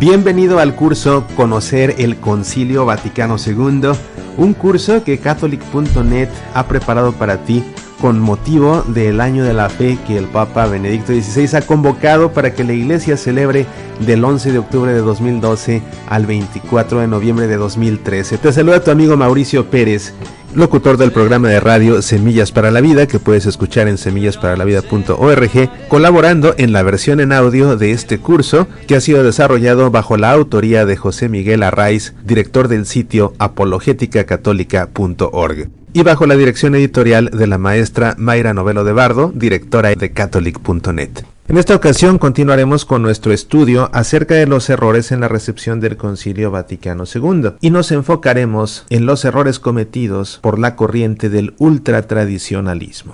Bienvenido al curso Conocer el Concilio Vaticano II, un curso que Catholic.net ha preparado para ti con motivo del Año de la Fe que el Papa Benedicto XVI ha convocado para que la Iglesia celebre del 11 de octubre de 2012 al 24 de noviembre de 2013. Te saluda tu amigo Mauricio Pérez, locutor del programa de radio Semillas para la Vida, que puedes escuchar en semillasparalavida.org, colaborando en la versión en audio de este curso, que ha sido desarrollado bajo la autoría de José Miguel Arraiz, director del sitio apologeticacatólica.org, y bajo la dirección editorial de la maestra Mayra Novelo de Bardo, directora de Catholic.net. En esta ocasión continuaremos con nuestro estudio acerca de los errores en la recepción del Concilio Vaticano II y nos enfocaremos en los errores cometidos por la corriente del ultratradicionalismo.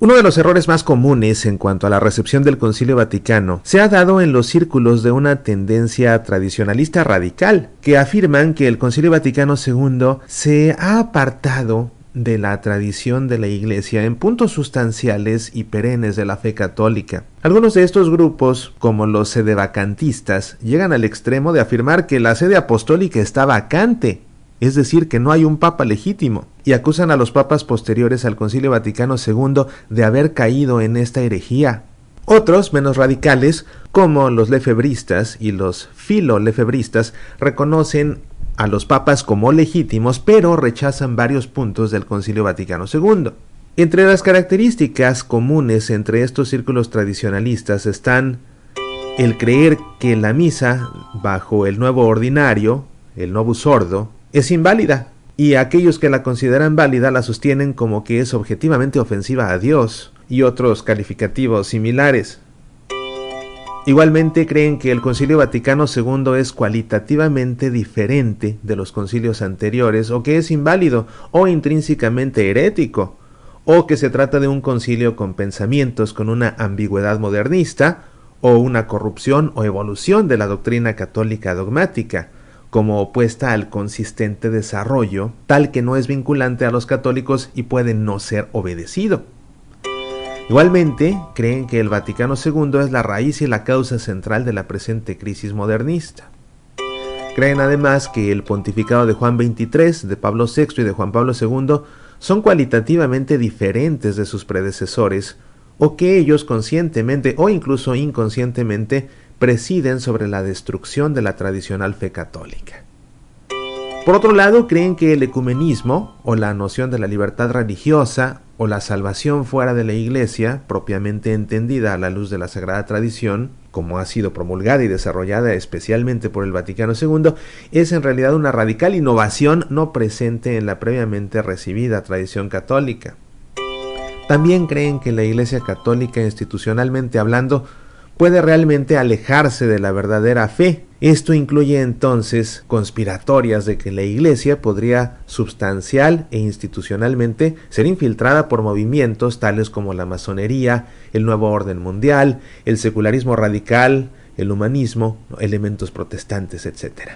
Uno de los errores más comunes en cuanto a la recepción del Concilio Vaticano se ha dado en los círculos de una tendencia tradicionalista radical, que afirman que el Concilio Vaticano II se ha apartado de la tradición de la Iglesia en puntos sustanciales y perennes de la fe católica. Algunos de estos grupos, como los sedevacantistas, llegan al extremo de afirmar que la sede apostólica está vacante, es decir, que no hay un papa legítimo, y acusan a los papas posteriores al Concilio Vaticano II de haber caído en esta herejía. Otros, menos radicales, como los lefebristas y los filolefebristas, reconocen a los papas como legítimos, pero rechazan varios puntos del Concilio Vaticano II. Entre las características comunes entre estos círculos tradicionalistas están el creer que la misa bajo el nuevo ordinario, el Novus Ordo, es inválida, y aquellos que la consideran válida la sostienen como que es objetivamente ofensiva a Dios, y otros calificativos similares. Igualmente creen que el Concilio Vaticano II es cualitativamente diferente de los concilios anteriores, o que es inválido o intrínsecamente herético, o que se trata de un concilio con pensamientos con una ambigüedad modernista, o una corrupción o evolución de la doctrina católica dogmática, como opuesta al consistente desarrollo, tal que no es vinculante a los católicos y puede no ser obedecido. Igualmente, creen que el Vaticano II es la raíz y la causa central de la presente crisis modernista. Creen además que el pontificado de Juan XXIII, de Pablo VI y de Juan Pablo II son cualitativamente diferentes de sus predecesores, o que ellos conscientemente o incluso inconscientemente presiden sobre la destrucción de la tradicional fe católica. Por otro lado, creen que el ecumenismo, o la noción de la libertad religiosa, o la salvación fuera de la Iglesia, propiamente entendida a la luz de la Sagrada Tradición, como ha sido promulgada y desarrollada especialmente por el Vaticano II, es en realidad una radical innovación no presente en la previamente recibida tradición católica. También creen que la Iglesia católica, institucionalmente hablando, puede realmente alejarse de la verdadera fe. Esto incluye entonces conspiratorias de que la Iglesia podría substancial e institucionalmente ser infiltrada por movimientos tales como la masonería, el nuevo orden mundial, el secularismo radical, el humanismo, elementos protestantes, etc.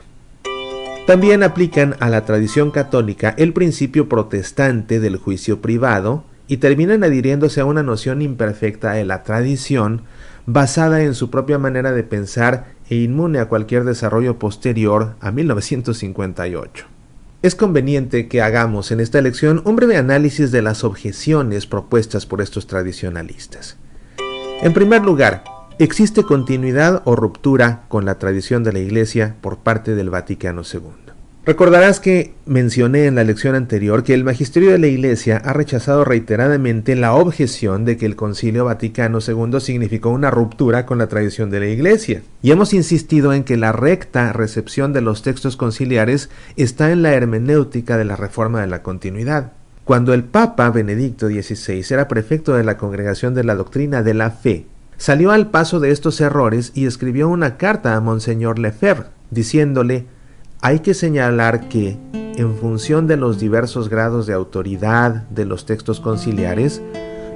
También aplican a la tradición católica el principio protestante del juicio privado y terminan adhiriéndose a una noción imperfecta de la tradición, basada en su propia manera de pensar e inmune a cualquier desarrollo posterior a 1958. Es conveniente que hagamos en esta lección un breve análisis de las objeciones propuestas por estos tradicionalistas. En primer lugar, ¿existe continuidad o ruptura con la tradición de la Iglesia por parte del Vaticano II? Recordarás que mencioné en la lección anterior que el magisterio de la Iglesia ha rechazado reiteradamente la objeción de que el Concilio Vaticano II significó una ruptura con la tradición de la Iglesia, y hemos insistido en que la recta recepción de los textos conciliares está en la hermenéutica de la reforma de la continuidad. Cuando el Papa Benedicto XVI era prefecto de la Congregación de la Doctrina de la Fe, salió al paso de estos errores y escribió una carta a Monseñor Lefebvre, diciéndole: hay que señalar que, en función de los diversos grados de autoridad de los textos conciliares,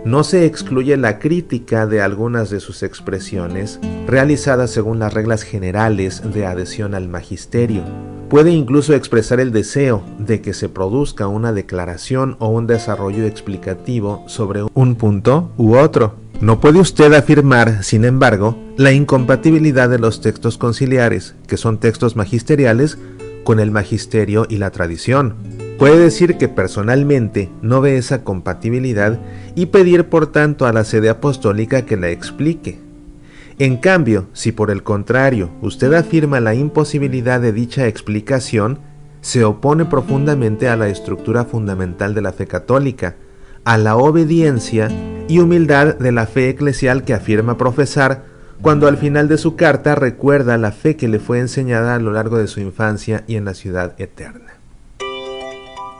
no se excluye la crítica de algunas de sus expresiones, realizadas según las reglas generales de adhesión al magisterio, puede incluso expresar el deseo de que se produzca una declaración o un desarrollo explicativo sobre un punto u otro. No puede usted afirmar, sin embargo, la incompatibilidad de los textos conciliares, que son textos magisteriales, con el magisterio y la tradición. Puede decir que personalmente no ve esa compatibilidad y pedir por tanto a la sede apostólica que la explique. En cambio, si por el contrario usted afirma la imposibilidad de dicha explicación, se opone profundamente a la estructura fundamental de la fe católica, a la obediencia y humildad de la fe eclesial que afirma profesar, cuando al final de su carta recuerda la fe que le fue enseñada a lo largo de su infancia y en la ciudad eterna.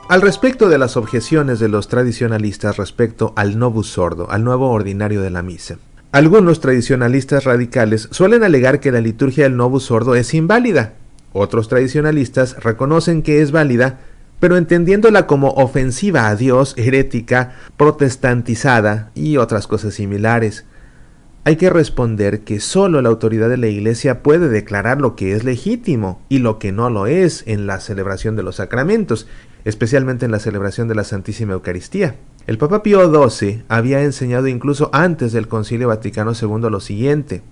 Al respecto de las objeciones de los tradicionalistas respecto al novus ordo, al nuevo ordinario de la misa, algunos tradicionalistas radicales suelen alegar que la liturgia del novus ordo es inválida. Otros tradicionalistas reconocen que es válida, pero entendiéndola como ofensiva a Dios, herética, protestantizada y otras cosas similares. Hay que responder que solo la autoridad de la Iglesia puede declarar lo que es legítimo y lo que no lo es en la celebración de los sacramentos, especialmente en la celebración de la Santísima Eucaristía. El Papa Pío XII había enseñado incluso antes del Concilio Vaticano II lo siguiente: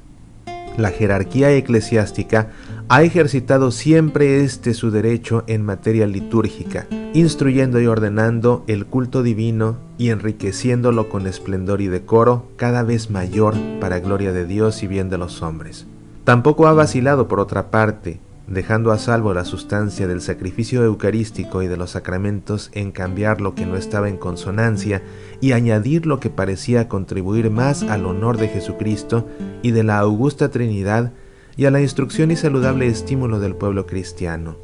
la jerarquía eclesiástica ha ejercitado siempre su derecho en materia litúrgica, instruyendo y ordenando el culto divino y enriqueciéndolo con esplendor y decoro cada vez mayor para gloria de Dios y bien de los hombres. Tampoco ha vacilado por otra parte, dejando a salvo la sustancia del sacrificio eucarístico y de los sacramentos en cambiar lo que no estaba en consonancia y añadir lo que parecía contribuir más al honor de Jesucristo y de la augusta Trinidad y a la instrucción y saludable estímulo del pueblo cristiano.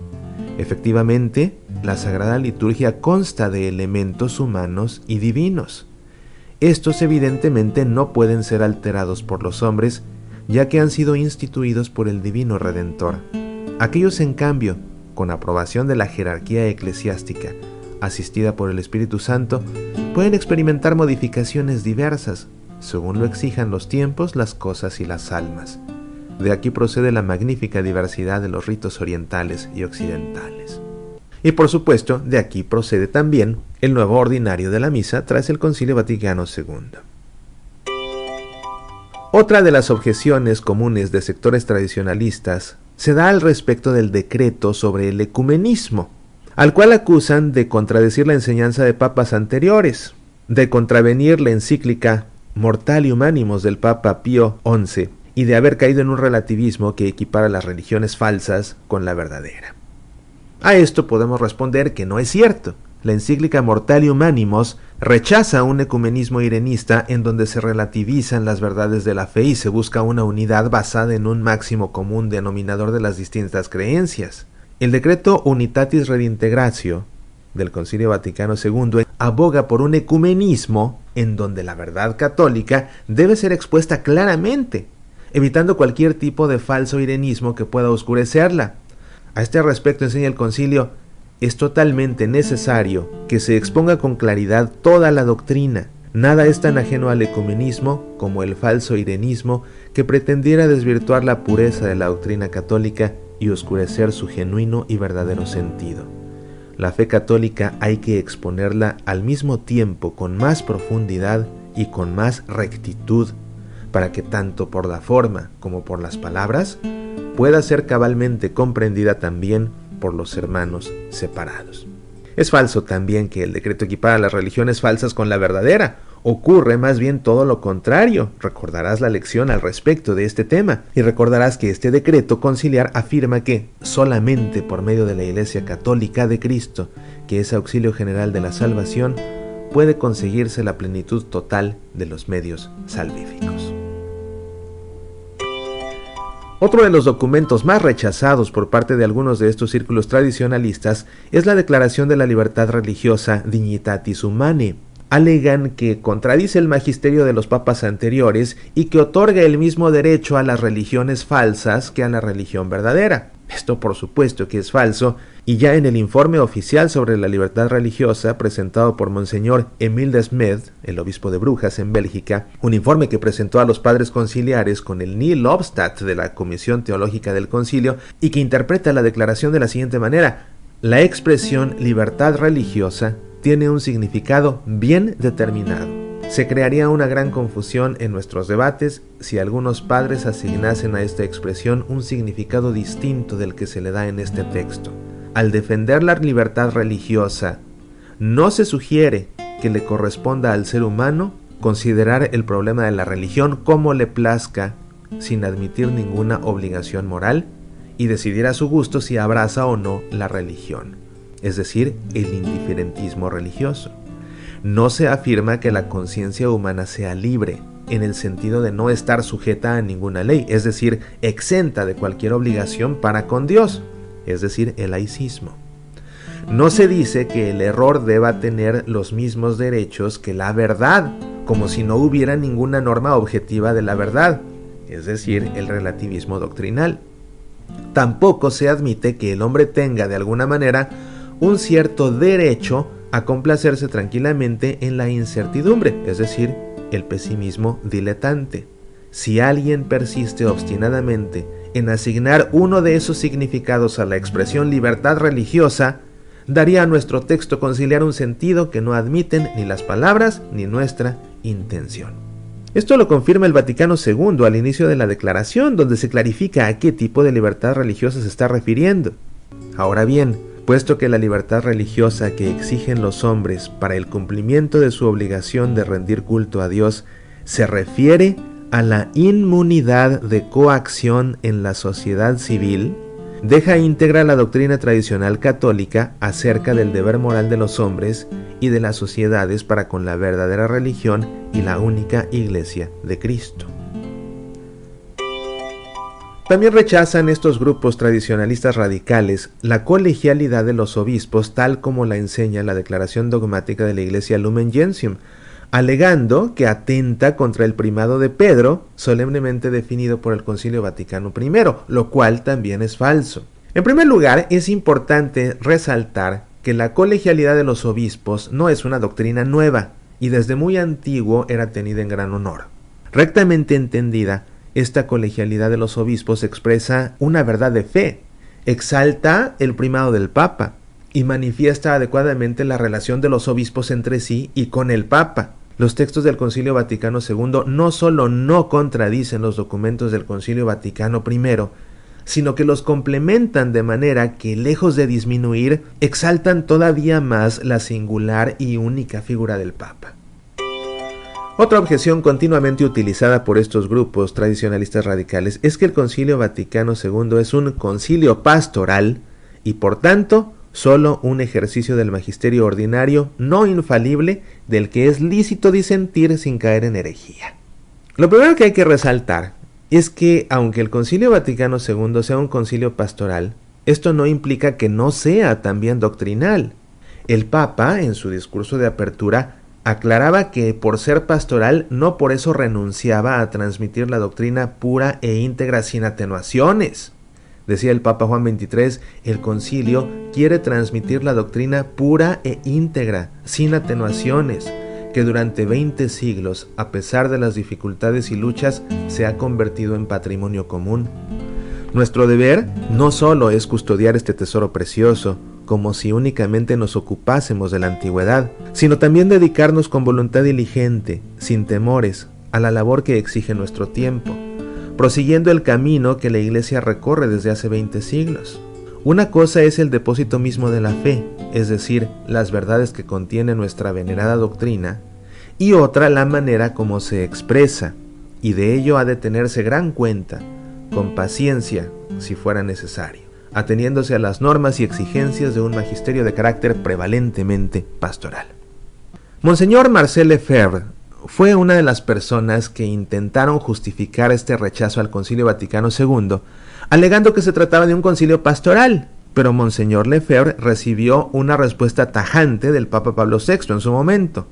Efectivamente, la Sagrada Liturgia consta de elementos humanos y divinos. Estos evidentemente no pueden ser alterados por los hombres, ya que han sido instituidos por el Divino Redentor. Aquellos, en cambio, con aprobación de la jerarquía eclesiástica, asistida por el Espíritu Santo, pueden experimentar modificaciones diversas, según lo exijan los tiempos, las cosas y las almas. De aquí procede la magnífica diversidad de los ritos orientales y occidentales. Y por supuesto, de aquí procede también el nuevo ordinario de la misa tras el Concilio Vaticano II. Otra de las objeciones comunes de sectores tradicionalistas se da al respecto del decreto sobre el ecumenismo, al cual acusan de contradecir la enseñanza de papas anteriores, de contravenir la encíclica Mortalium Animos del Papa Pío XI y de haber caído en un relativismo que equipara las religiones falsas con la verdadera. A esto podemos responder que no es cierto. La encíclica Mortalium Animos rechaza un ecumenismo irenista en donde se relativizan las verdades de la fe y se busca una unidad basada en un máximo común denominador de las distintas creencias. El decreto Unitatis Redintegratio del Concilio Vaticano II aboga por un ecumenismo en donde la verdad católica debe ser expuesta claramente, evitando cualquier tipo de falso irenismo que pueda oscurecerla. A este respecto enseña el concilio: es totalmente necesario que se exponga con claridad toda la doctrina. Nada es tan ajeno al ecumenismo como el falso irenismo que pretendiera desvirtuar la pureza de la doctrina católica y oscurecer su genuino y verdadero sentido. La fe católica hay que exponerla al mismo tiempo con más profundidad y con más rectitud, para que tanto por la forma como por las palabras pueda ser cabalmente comprendida también por los hermanos separados. Es falso también que el decreto equipara las religiones falsas con la verdadera. Ocurre más bien todo lo contrario. Recordarás la lección al respecto de este tema y recordarás que este decreto conciliar afirma que solamente por medio de la Iglesia Católica de Cristo, que es auxilio general de la salvación, puede conseguirse la plenitud total de los medios salvíficos. Otro de los documentos más rechazados por parte de algunos de estos círculos tradicionalistas es la Declaración de la Libertad Religiosa Dignitatis Humanae. Alegan que contradice el magisterio de los papas anteriores y que otorga el mismo derecho a las religiones falsas que a la religión verdadera. Esto por supuesto que es falso, y ya en el informe oficial sobre la libertad religiosa presentado por Monseñor Emile de Smet, el obispo de Brujas en Bélgica, un informe que presentó a los padres conciliares con el Nihil Obstat de la Comisión Teológica del Concilio y que interpreta la declaración de la siguiente manera: la expresión libertad religiosa tiene un significado bien determinado. Se crearía una gran confusión en nuestros debates si algunos padres asignasen a esta expresión un significado distinto del que se le da en este texto. Al defender la libertad religiosa, no se sugiere que le corresponda al ser humano considerar el problema de la religión como le plazca, sin admitir ninguna obligación moral, y decidir a su gusto si abraza o no la religión, es decir, el indiferentismo religioso. No se afirma que la conciencia humana sea libre, en el sentido de no estar sujeta a ninguna ley, es decir, exenta de cualquier obligación para con Dios, es decir, el laicismo. No se dice que el error deba tener los mismos derechos que la verdad, como si no hubiera ninguna norma objetiva de la verdad, es decir, el relativismo doctrinal. Tampoco se admite que el hombre tenga de alguna manera un cierto derecho a complacerse tranquilamente en la incertidumbre, es decir, el pesimismo diletante. Si alguien persiste obstinadamente en asignar uno de esos significados a la expresión libertad religiosa, daría a nuestro texto conciliar un sentido que no admiten ni las palabras ni nuestra intención. Esto lo confirma el Vaticano II al inicio de la declaración, donde se clarifica a qué tipo de libertad religiosa se está refiriendo. Ahora bien, puesto que la libertad religiosa que exigen los hombres para el cumplimiento de su obligación de rendir culto a Dios se refiere a la inmunidad de coacción en la sociedad civil, deja íntegra la doctrina tradicional católica acerca del deber moral de los hombres y de las sociedades para con la verdadera religión y la única Iglesia de Cristo. También rechazan estos grupos tradicionalistas radicales la colegialidad de los obispos tal como la enseña la declaración dogmática de la Iglesia Lumen Gentium, alegando que atenta contra el primado de Pedro, solemnemente definido por el Concilio Vaticano I, lo cual también es falso. En primer lugar, es importante resaltar que la colegialidad de los obispos no es una doctrina nueva y desde muy antiguo era tenida en gran honor. Rectamente entendida, esta colegialidad de los obispos expresa una verdad de fe, exalta el primado del Papa y manifiesta adecuadamente la relación de los obispos entre sí y con el Papa. Los textos del Concilio Vaticano II no solo no contradicen los documentos del Concilio Vaticano I, sino que los complementan de manera que, lejos de disminuir, exaltan todavía más la singular y única figura del Papa. Otra objeción continuamente utilizada por estos grupos tradicionalistas radicales es que el Concilio Vaticano II es un concilio pastoral y, por tanto, solo un ejercicio del magisterio ordinario no infalible del que es lícito disentir sin caer en herejía. Lo primero que hay que resaltar es que, aunque el Concilio Vaticano II sea un concilio pastoral, esto no implica que no sea también doctrinal. El Papa, en su discurso de apertura, aclaraba que por ser pastoral no por eso renunciaba a transmitir la doctrina pura e íntegra sin atenuaciones. Decía el Papa Juan XXIII, el concilio quiere transmitir la doctrina pura e íntegra, sin atenuaciones, que durante 20 siglos, a pesar de las dificultades y luchas, se ha convertido en patrimonio común. Nuestro deber no solo es custodiar este tesoro precioso, como si únicamente nos ocupásemos de la antigüedad, sino también dedicarnos con voluntad diligente, sin temores, a la labor que exige nuestro tiempo, prosiguiendo el camino que la Iglesia recorre desde hace 20 siglos. Una cosa es el depósito mismo de la fe, es decir, las verdades que contiene nuestra venerada doctrina, y otra la manera como se expresa, y de ello ha de tenerse gran cuenta, con paciencia, si fuera necesario, ateniéndose a las normas y exigencias de un magisterio de carácter prevalentemente pastoral. Monseñor Marcel Lefebvre fue una de las personas que intentaron justificar este rechazo al Concilio Vaticano II, alegando que se trataba de un concilio pastoral, pero Monseñor Lefebvre recibió una respuesta tajante del Papa Pablo VI en su momento.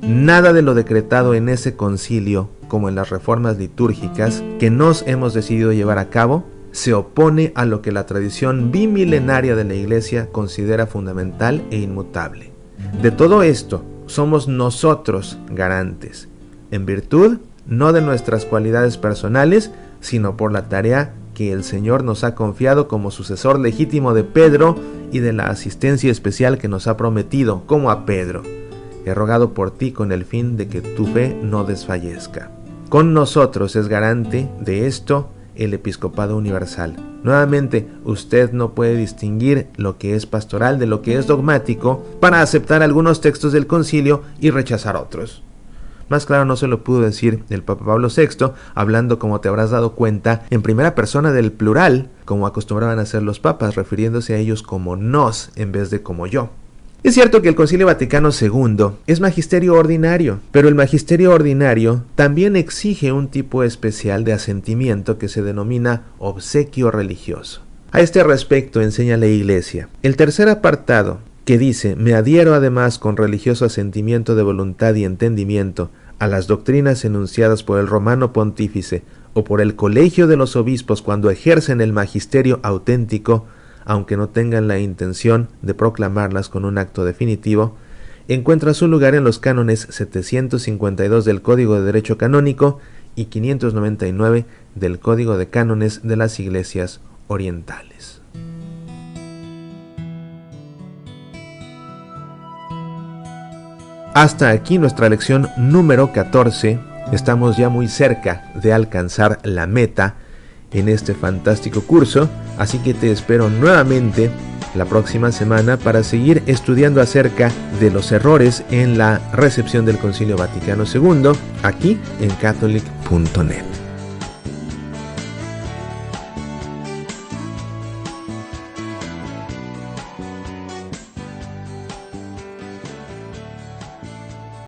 Nada de lo decretado en ese concilio, como en las reformas litúrgicas que nos hemos decidido llevar a cabo, se opone a lo que la tradición bimilenaria de la Iglesia considera fundamental e inmutable. De todo esto somos nosotros garantes, en virtud no de nuestras cualidades personales, sino por la tarea que el Señor nos ha confiado como sucesor legítimo de Pedro y de la asistencia especial que nos ha prometido, como a Pedro. He rogado por ti con el fin de que tu fe no desfallezca. Con nosotros es garante de esto el Episcopado Universal. Nuevamente, usted no puede distinguir lo que es pastoral de lo que es dogmático para aceptar algunos textos del concilio y rechazar otros. Más claro no se lo pudo decir el Papa Pablo VI, hablando, como te habrás dado cuenta, en primera persona del plural, como acostumbraban a hacer los papas, refiriéndose a ellos como nos en vez de como yo. Es cierto que el Concilio Vaticano II es magisterio ordinario, pero el magisterio ordinario también exige un tipo especial de asentimiento que se denomina obsequio religioso. A este respecto enseña la Iglesia. El tercer apartado, que dice: me adhiero además con religioso asentimiento de voluntad y entendimiento a las doctrinas enunciadas por el Romano Pontífice o por el Colegio de los Obispos cuando ejercen el magisterio auténtico, aunque no tengan la intención de proclamarlas con un acto definitivo, encuentra su lugar en los cánones 752 del Código de Derecho Canónico y 599 del Código de Cánones de las Iglesias Orientales. Hasta aquí nuestra lección número 14. Estamos ya muy cerca de alcanzar la meta en este fantástico curso, así que te espero nuevamente la próxima semana para seguir estudiando acerca de los errores en la recepción del Concilio Vaticano II aquí en Catholic.net.